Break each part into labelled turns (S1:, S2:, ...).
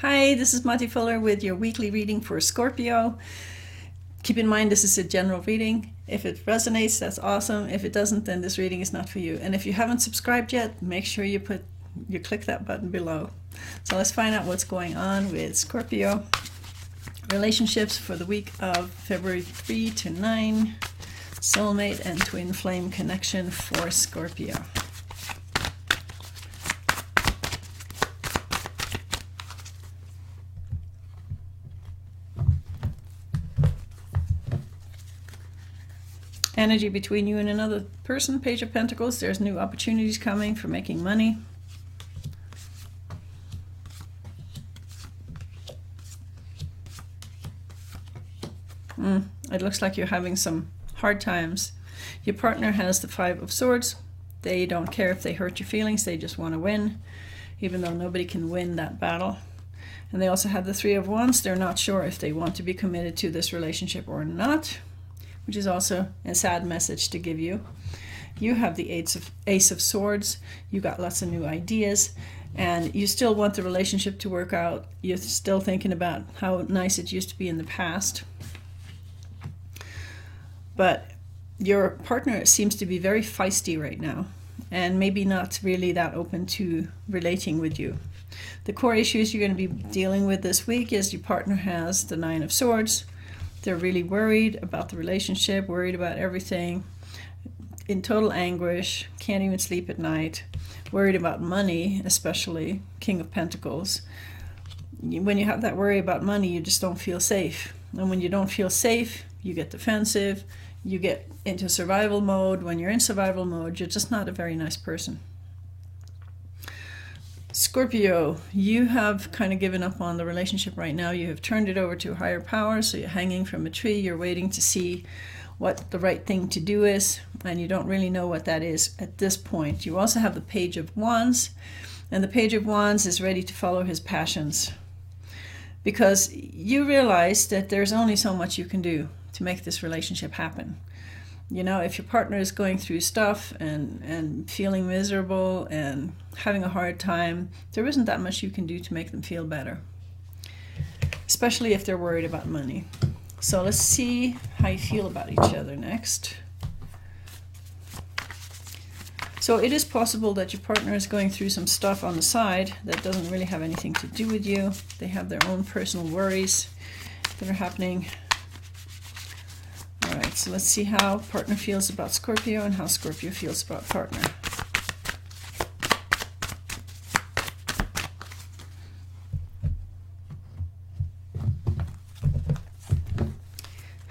S1: Hi, this is Mati Fuller with your weekly reading for Scorpio. Keep in mind this is a general reading. If it resonates, that's awesome. If it doesn't, then this reading is not for you. And if you haven't subscribed yet, make sure you click that button below. So let's find out what's going on with Scorpio. Relationships for the week of February 3 to 9. Soulmate and twin flame connection for Scorpio. Energy between you and another person, Page of Pentacles. There's new opportunities coming for making money. It looks like you're having some hard times. Your partner has the Five of Swords. They don't care if they hurt your feelings. They just want to win, even though nobody can win that battle. And they also have the Three of Wands. They're not sure if they want to be committed to this relationship or not, which is also a sad message to give you. You have the Ace of Swords. You got lots of new ideas, and you still want the relationship to work out. You're still thinking about how nice it used to be in the past. But your partner seems to be very feisty right now, and maybe not really that open to relating with you. The core issues you're going to be dealing with this week is your partner has the Nine of Swords. They're really worried about the relationship, worried about everything, in total anguish, can't even sleep at night, worried about money, especially King of Pentacles. When you have that worry about money, you just don't feel safe. And when you don't feel safe, you get defensive, you get into survival mode. When you're in survival mode, you're just not a very nice person. Scorpio, you have kind of given up on the relationship right now. You have turned it over to a higher power, so you're hanging from a tree. You're waiting to see what the right thing to do is, and you don't really know what that is at this point. You also have the Page of Wands, and the Page of Wands is ready to follow his passions, because you realize that there's only so much you can do to make this relationship happen. You know, if your partner is going through stuff and feeling miserable and having a hard time, there isn't that much you can do to make them feel better, especially if they're worried about money. So let's see how you feel about each other next. So it is possible that your partner is going through some stuff on the side that doesn't really have anything to do with you. They have their own personal worries that are happening. All right, so let's see how partner feels about Scorpio and how Scorpio feels about partner.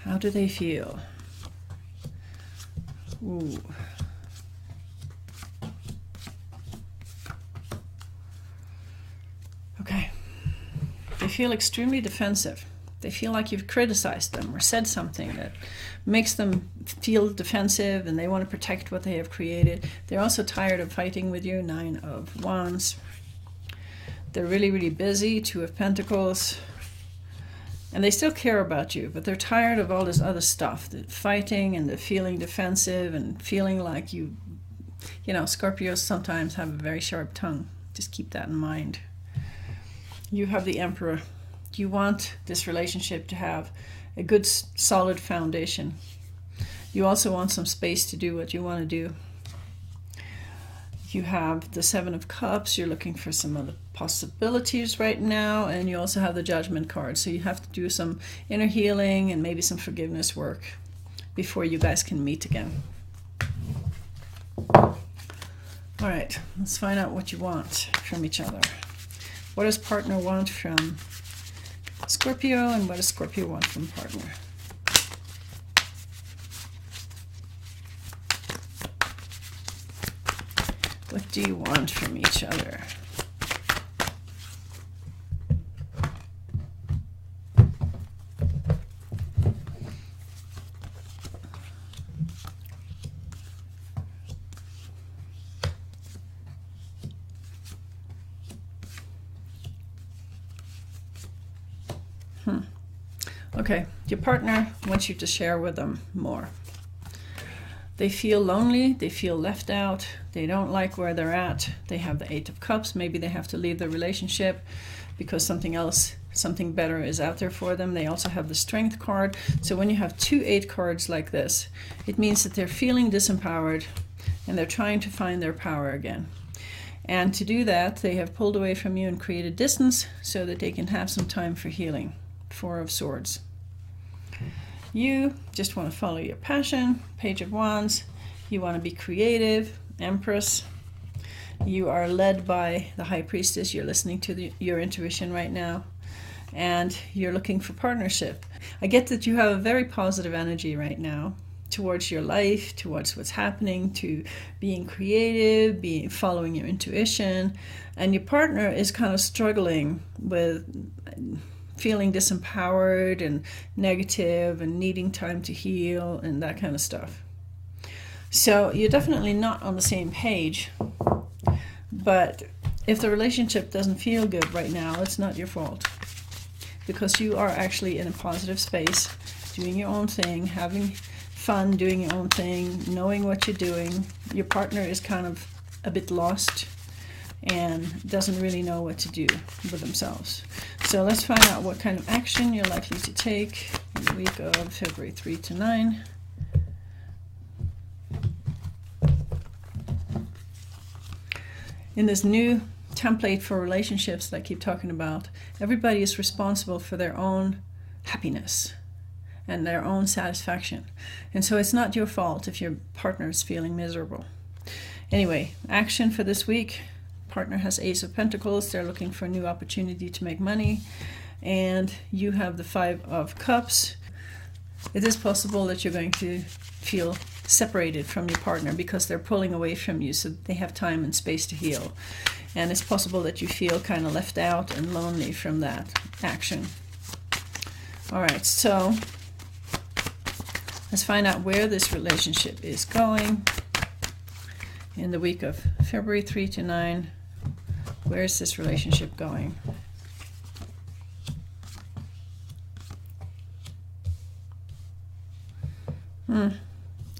S1: How do they feel? Ooh. Okay. They feel extremely defensive. They feel like you've criticized them or said something that makes them feel defensive, and they want to protect what they have created. They're also tired of fighting with you, Nine of Wands. They're really, really busy, Two of Pentacles. And they still care about you, but they're tired of all this other stuff, the fighting and the feeling defensive and feeling like you know, Scorpios sometimes have a very sharp tongue. Just keep that in mind. You have the Emperor. You want this relationship to have a good, solid foundation. You also want some space to do what you want to do. You have the Seven of Cups. You're looking for some other possibilities right now. And you also have the Judgment card. So you have to do some inner healing and maybe some forgiveness work before you guys can meet again. All right, let's find out what you want from each other. What does partner want from Scorpio, and what does Scorpio want from partner? What do you want from each other? Okay, your partner wants you to share with them more. They feel lonely, they feel left out, they don't like where they're at, they have the Eight of Cups, maybe they have to leave the relationship. because something better is out there for them. They also have the Strength card. So when you have 2 8 cards like this, it means that they're feeling disempowered and they're trying to find their power again. And to do that, they have pulled away from you and created distance so that they can have some time for healing. 4 of Swords. You just want to follow your passion. Page of Wands. You want to be creative. Empress. You are led by the High Priestess. You're listening to your intuition right now. And you're looking for partnership. I get that you have a very positive energy right now towards your life, towards what's happening, to being creative, following your intuition. And your partner is kind of struggling with feeling disempowered and negative and needing time to heal and that kind of stuff. So you're definitely not on the same page. But if the relationship doesn't feel good right now, it's not your fault. Because you are actually in a positive space, doing your own thing, having fun, doing your own thing, knowing what you're doing. Your partner is kind of a bit lost and doesn't really know what to do with themselves. So let's find out what kind of action you're likely to take in the week of February 3 to 9. In this new template for relationships that I keep talking about, everybody is responsible for their own happiness and their own satisfaction. And so it's not your fault if your partner is feeling miserable. Anyway, action for this week. Partner has Ace of Pentacles. They're looking for a new opportunity to make money. And you have the 5 of Cups. It is possible that you're going to feel separated from your partner because they're pulling away from you so they have time and space to heal. And it's possible that you feel kind of left out and lonely from that action. All right, so let's find out where this relationship is going in the week of February 3 to 9. Where is this relationship going?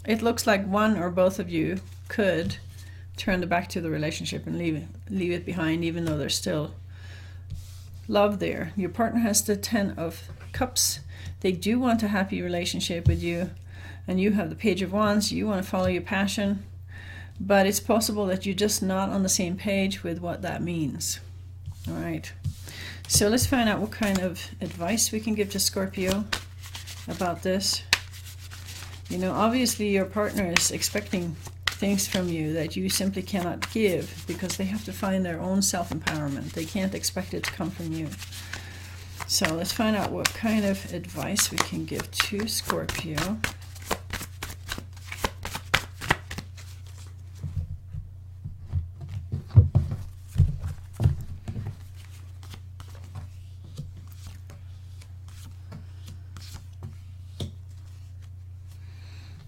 S1: It looks like one or both of you could turn the back to the relationship and leave it behind, even though there's still love there. Your partner has the 10 of Cups. They do want a happy relationship with you, and you have the Page of Wands. You want to follow your passion, but it's possible that you're just not on the same page with what that means. All right, so let's find out what kind of advice we can give to Scorpio about this. You know, obviously your partner is expecting things from you that you simply cannot give because they have to find their own self-empowerment. They can't expect it to come from you. So let's find out what kind of advice we can give to Scorpio.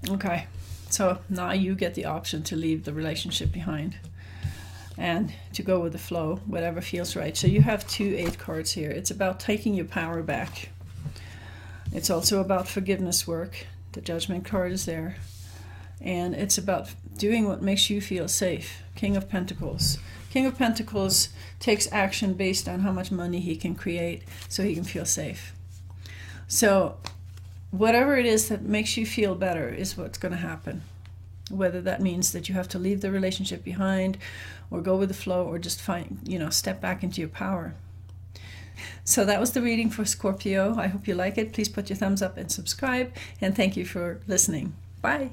S1: Okay, so now you get the option to leave the relationship behind and to go with the flow, whatever feels right. So you have 2 8 cards here. It's about taking your power back. It's also about forgiveness work. The Judgment card is there. And it's about doing what makes you feel safe. King of Pentacles. King of Pentacles takes action based on how much money he can create so he can feel safe. So whatever it is that makes you feel better is what's going to happen. Whether that means that you have to leave the relationship behind or go with the flow or just step back into your power. So that was the reading for Scorpio. I hope you like it. Please put your thumbs up and subscribe. And thank you for listening. Bye.